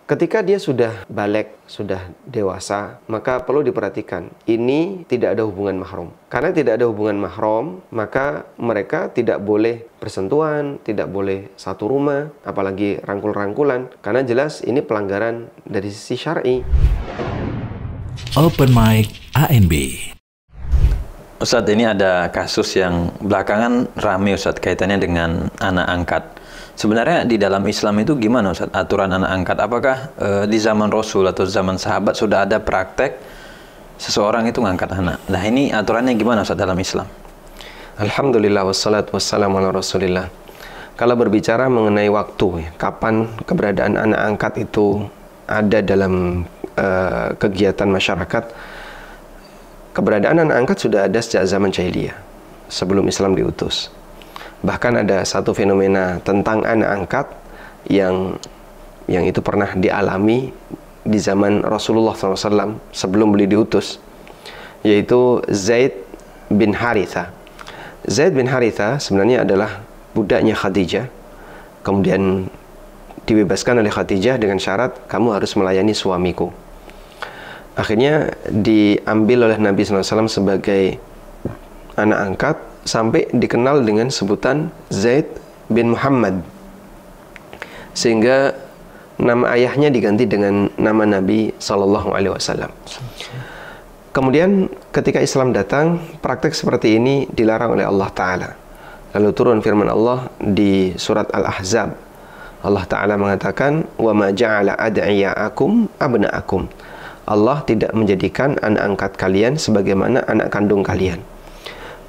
Ketika dia sudah balik, sudah dewasa, maka perlu diperhatikan, ini tidak ada hubungan mahram. Karena tidak ada hubungan mahram, maka mereka tidak boleh bersentuhan, tidak boleh satu rumah, apalagi rangkul-rangkulan, karena jelas ini pelanggaran dari sisi syar'i. Open Mic ANB. Ustadz, ini ada kasus yang belakangan rame Ustadz, kaitannya dengan anak angkat. Sebenarnya di dalam Islam itu gimana Ustaz aturan anak angkat? Apakah di zaman Rasul atau zaman sahabat sudah ada praktek seseorang itu ngangkat anak? Nah, ini aturannya gimana Ustaz dalam Islam? Alhamdulillah wassalatu wassalamu ala Rasulillah. Kalau berbicara mengenai waktu, kapan keberadaan anak angkat itu ada dalam kegiatan masyarakat, keberadaan anak angkat sudah ada sejak zaman jahiliyah, sebelum Islam diutus. Bahkan ada satu fenomena tentang anak angkat yang itu pernah dialami di zaman Rasulullah SAW sebelum beliau diutus, yaitu Zaid bin Haritha. Zaid bin Haritha sebenarnya adalah budaknya Khadijah, kemudian dibebaskan oleh Khadijah dengan syarat, kamu harus melayani suamiku. Akhirnya diambil oleh Nabi SAW sebagai anak angkat, sampai dikenal dengan sebutan Zaid bin Muhammad, sehingga nama ayahnya diganti dengan nama Nabi SAW. Kemudian ketika Islam datang, praktek seperti ini dilarang oleh Allah Ta'ala. Lalu turun firman Allah di surat Al-Ahzab. Allah Ta'ala mengatakan, وَمَا جَعَلَ أَدْعِيَاءَكُمْ أَبْنَاءَكُمْ. Allah tidak menjadikan anak angkat kalian sebagaimana anak kandung kalian.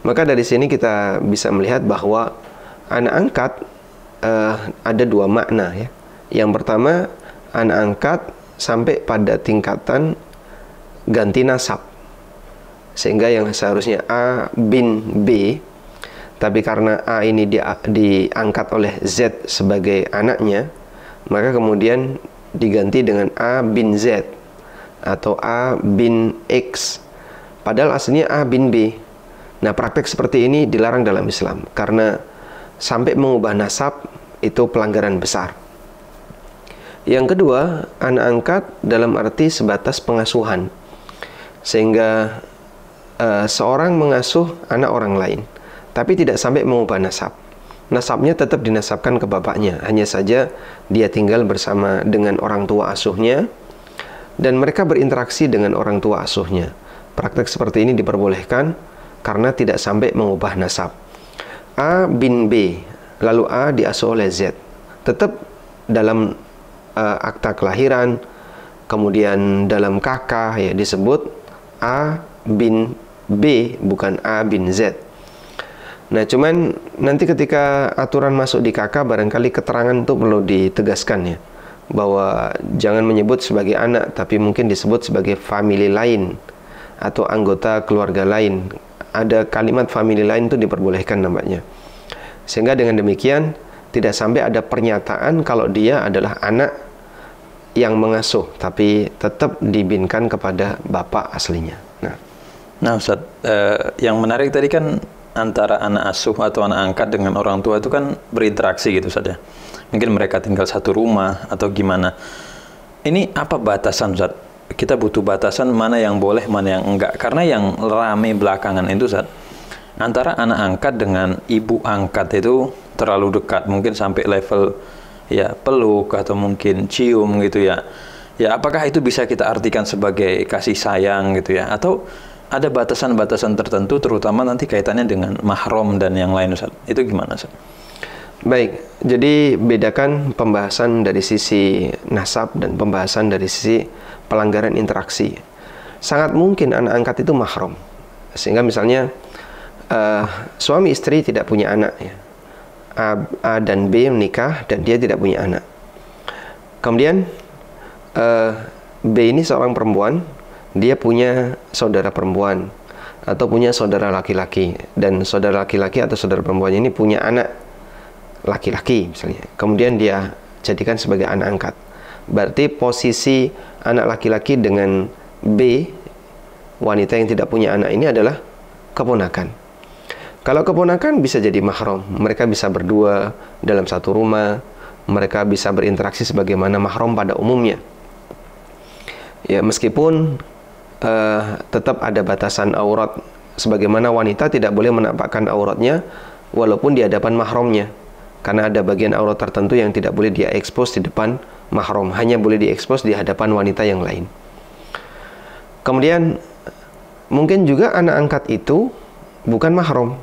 Maka dari sini kita bisa melihat bahwa anak angkat ada dua makna ya. Yang pertama, anak angkat sampai pada tingkatan ganti nasab, sehingga yang seharusnya A bin B, tapi karena A ini diangkat oleh Z sebagai anaknya, maka kemudian diganti dengan A bin Z atau A bin X, padahal aslinya A bin B. Nah, praktek seperti ini dilarang dalam Islam karena sampai mengubah nasab itu pelanggaran besar. Yang kedua, anak angkat dalam arti sebatas pengasuhan, sehingga seorang mengasuh anak orang lain, tapi tidak sampai mengubah nasab. Nasabnya tetap dinasabkan ke bapaknya, hanya saja dia tinggal bersama dengan orang tua asuhnya dan mereka berinteraksi dengan orang tua asuhnya. Praktek seperti ini diperbolehkan karena tidak sampai mengubah nasab. A bin B, lalu A diasuh oleh Z, tetap dalam akta kelahiran, kemudian dalam KK ya disebut A bin B, bukan A bin Z. Nah, cuman nanti ketika aturan masuk di KK, barangkali keterangan itu perlu ditegaskan ya, bahwa jangan menyebut sebagai anak, tapi mungkin disebut sebagai family lain atau anggota keluarga lain. Ada kalimat family lain itu diperbolehkan namanya, sehingga dengan demikian tidak sampai ada pernyataan kalau dia adalah anak yang mengasuh, tapi tetap dibinkan kepada bapak aslinya. Nah Ustaz, yang menarik tadi kan antara anak asuh atau anak angkat dengan orang tua itu kan berinteraksi gitu Ustaz ya. Mungkin mereka tinggal satu rumah atau gimana. Ini apa batasan Ustaz? Kita butuh batasan mana yang boleh, mana yang enggak. Karena yang rame belakangan itu Ustaz, antara anak angkat dengan ibu angkat itu terlalu dekat. Mungkin sampai level ya peluk atau mungkin cium gitu ya. Ya, apakah itu bisa kita artikan sebagai kasih sayang gitu ya? Atau ada batasan-batasan tertentu, terutama nanti kaitannya dengan mahram dan yang lain Ustaz? Itu gimana Ustaz? Baik, jadi bedakan pembahasan dari sisi nasab dan pembahasan dari sisi pelanggaran interaksi. Sangat mungkin anak angkat itu mahram, sehingga misalnya suami istri tidak punya anak ya. A dan B menikah dan dia tidak punya anak. Kemudian B ini seorang perempuan, dia punya saudara perempuan atau punya saudara laki-laki, dan saudara laki-laki atau saudara perempuannya ini punya anak laki-laki misalnya. Kemudian dia jadikan sebagai anak angkat. Berarti posisi anak laki-laki dengan B, wanita yang tidak punya anak ini adalah keponakan. Kalau keponakan bisa jadi mahram, mereka bisa berdua dalam satu rumah, mereka bisa berinteraksi sebagaimana mahram pada umumnya. Ya, meskipun tetap ada batasan aurat, sebagaimana wanita tidak boleh menampakkan auratnya walaupun di hadapan mahramnya, karena ada bagian aurat tertentu yang tidak boleh dia ekspos di depan mahram, hanya boleh diekspos di hadapan wanita yang lain. Kemudian mungkin juga anak angkat itu bukan mahram,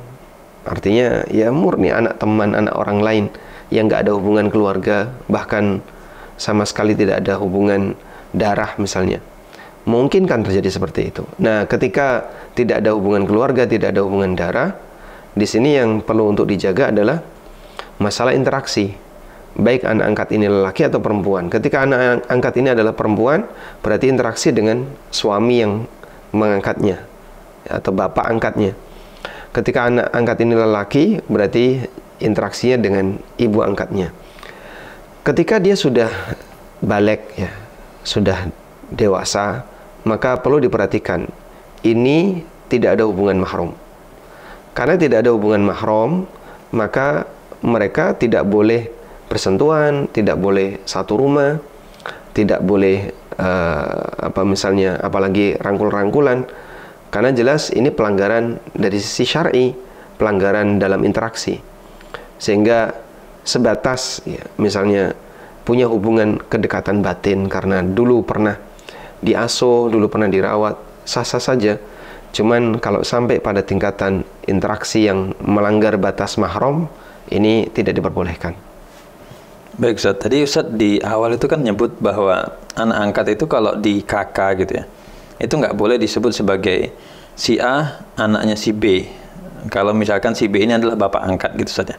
artinya ya murni anak teman, anak orang lain yang nggak ada hubungan keluarga, bahkan sama sekali tidak ada hubungan darah misalnya. Mungkin kan terjadi seperti itu. Nah, ketika tidak ada hubungan keluarga, tidak ada hubungan darah, di sini yang perlu untuk dijaga adalah masalah interaksi. Baik anak angkat ini lelaki atau perempuan. Ketika anak angkat ini adalah perempuan, berarti interaksi dengan suami yang mengangkatnya atau bapak angkatnya. Ketika anak angkat ini lelaki, berarti interaksinya dengan ibu angkatnya. Ketika dia sudah balik, ya, sudah dewasa, maka perlu diperhatikan, ini tidak ada hubungan mahram. Karena tidak ada hubungan mahram, maka mereka tidak boleh bersentuhan, tidak boleh satu rumah, tidak boleh misalnya apalagi rangkul-rangkulan, karena jelas ini pelanggaran dari sisi syar'i, pelanggaran dalam interaksi. Sehingga sebatas ya, misalnya punya hubungan kedekatan batin karena dulu pernah diasuh, dulu pernah dirawat, sah-sah saja. Cuman kalau sampai pada tingkatan interaksi yang melanggar batas mahram, ini tidak diperbolehkan. Baik Ustaz, tadi Ustaz di awal itu kan nyebut bahwa anak angkat itu kalau di kakak gitu ya, itu nggak boleh disebut sebagai si A anaknya si B. Kalau misalkan si B ini adalah bapak angkat gitu saja.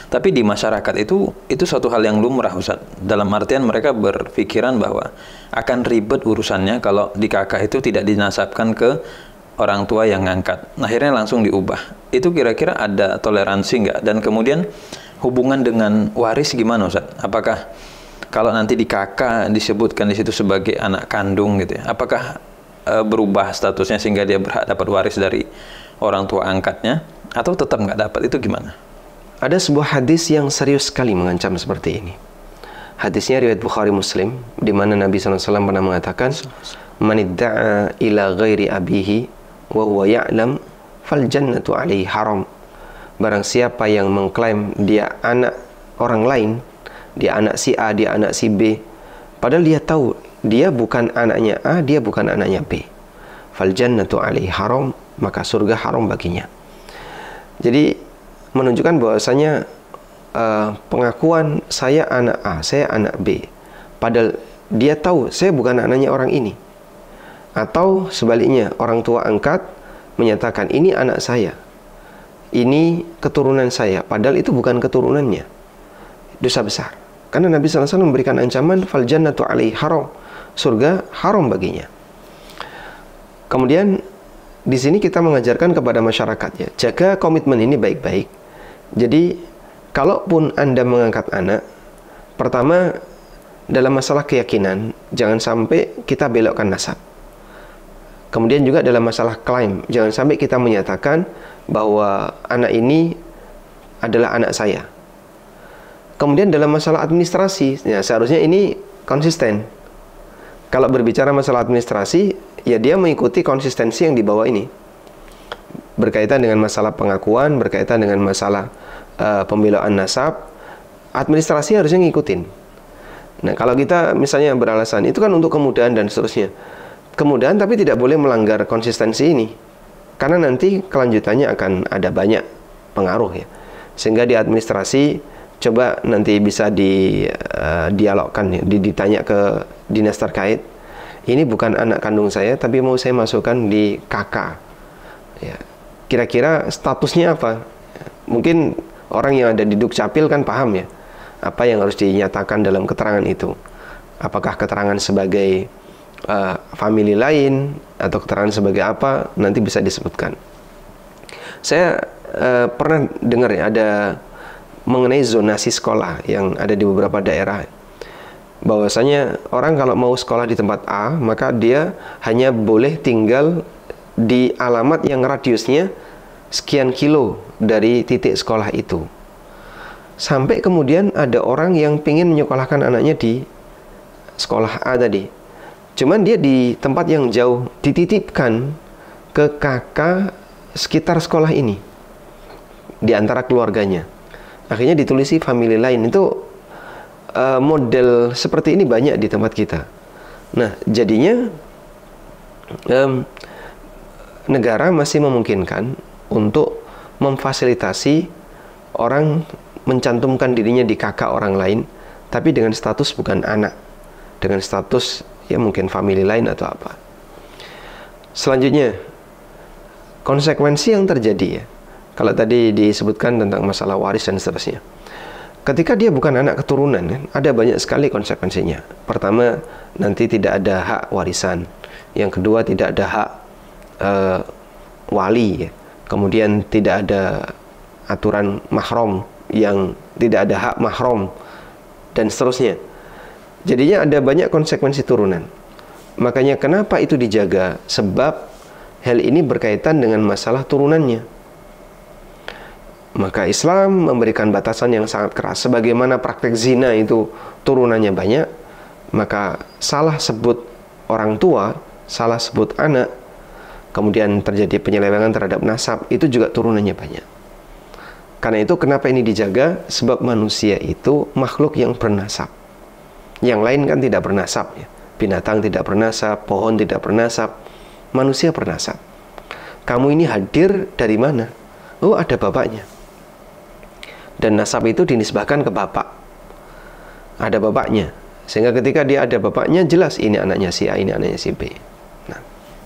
Tapi di masyarakat itu suatu hal yang lumrah Ustaz. Dalam artian mereka berpikiran bahwa akan ribet urusannya kalau di kakak itu tidak dinasabkan ke orang tua yang ngangkat. Akhirnya langsung diubah. Itu kira-kira ada toleransi nggak? Dan kemudian hubungan dengan waris gimana Ustaz? Apakah kalau nanti di kakak disebutkan di situ sebagai anak kandung gitu ya? Apakah berubah statusnya sehingga dia berhak dapat waris dari orang tua angkatnya? Atau tetap nggak dapat? Itu gimana? Ada sebuah hadis yang serius sekali mengancam seperti ini. Hadisnya riwayat Bukhari Muslim, di mana Nabi SAW pernah mengatakan, "Man idda'a ila ghairi abihi wa huwa ya'lam fal jannatu alaihi haram." Barang siapa yang mengklaim dia anak orang lain, dia anak si A, dia anak si B, padahal dia tahu dia bukan anaknya A, dia bukan anaknya B, fal jannatu alaihi haram, maka surga haram baginya. Jadi menunjukkan bahwasanya pengakuan saya anak A, saya anak B, padahal dia tahu saya bukan anaknya orang ini. Atau sebaliknya, orang tua angkat menyatakan ini anak saya, ini keturunan saya, padahal itu bukan keturunannya. Dosa besar. Karena Nabi SAW memberikan ancaman, fal jannatu alaihi haram, surga haram baginya. Kemudian di sini kita mengajarkan kepada masyarakatnya, jaga komitmen ini baik-baik. Jadi, kalaupun Anda mengangkat anak, pertama, dalam masalah keyakinan, jangan sampai kita belokkan nasab. Kemudian juga dalam masalah klaim, jangan sampai kita menyatakan bahwa anak ini adalah anak saya. Kemudian dalam masalah administrasi, ya seharusnya ini konsisten. Kalau berbicara masalah administrasi, ya dia mengikuti konsistensi yang dibawa ini. Berkaitan dengan masalah pengakuan, berkaitan dengan masalah pembelaan nasab, administrasi harusnya ngikutin. Nah, kalau kita misalnya beralasan itu kan untuk kemudahan dan seterusnya, kemudahan tapi tidak boleh melanggar konsistensi ini, karena nanti kelanjutannya akan ada banyak pengaruh ya. Sehingga di administrasi coba nanti bisa dialogkan ya, ditanya ke dinas terkait, ini bukan anak kandung saya tapi mau saya masukkan di kakak ya. Kira-kira statusnya apa? Mungkin orang yang ada di Dukcapil kan paham ya, apa yang harus dinyatakan dalam keterangan itu. Apakah keterangan sebagai famili lain atau keterangan sebagai apa, nanti bisa disebutkan. Saya pernah dengar ya, ada mengenai zonasi sekolah yang ada di beberapa daerah, bahwasanya orang kalau mau sekolah di tempat A, maka dia hanya boleh tinggal di alamat yang radiusnya sekian kilo dari titik sekolah itu. Sampai kemudian ada orang yang ingin menyekolahkan anaknya di sekolah A tadi. Cuman dia di tempat yang jauh, dititipkan ke kakak sekitar sekolah ini, di antara keluarganya. Akhirnya ditulisi family lain. Itu model seperti ini banyak di tempat kita. Nah, jadinya negara masih memungkinkan untuk memfasilitasi orang mencantumkan dirinya di kakak orang lain, tapi dengan status bukan anak, dengan status ya mungkin family lain atau apa. Selanjutnya, konsekuensi yang terjadi ya, kalau tadi disebutkan tentang masalah waris dan seterusnya. Ketika dia bukan anak keturunan, kan, ada banyak sekali konsekuensinya. Pertama, nanti tidak ada hak warisan. Yang kedua, tidak ada hak wali. Ya. Kemudian tidak ada aturan mahram, yang tidak ada hak mahram, dan seterusnya. Jadinya ada banyak konsekuensi turunan. Makanya kenapa itu dijaga? Sebab hal ini berkaitan dengan masalah turunannya. Maka Islam memberikan batasan yang sangat keras. Sebagaimana praktek zina itu turunannya banyak, maka salah sebut orang tua, salah sebut anak, kemudian terjadi penyelewengan terhadap nasab, itu juga turunannya banyak. Karena itu kenapa ini dijaga? Sebab manusia itu makhluk yang bernasab. Yang lain kan tidak bernasab ya. Binatang tidak bernasab, pohon tidak bernasab, manusia bernasab. Kamu ini hadir dari mana? Oh, ada bapaknya. Dan nasab itu dinisbahkan ke bapak. Ada bapaknya. Sehingga ketika dia ada bapaknya, jelas ini anaknya si A, ini anaknya si B. Nah,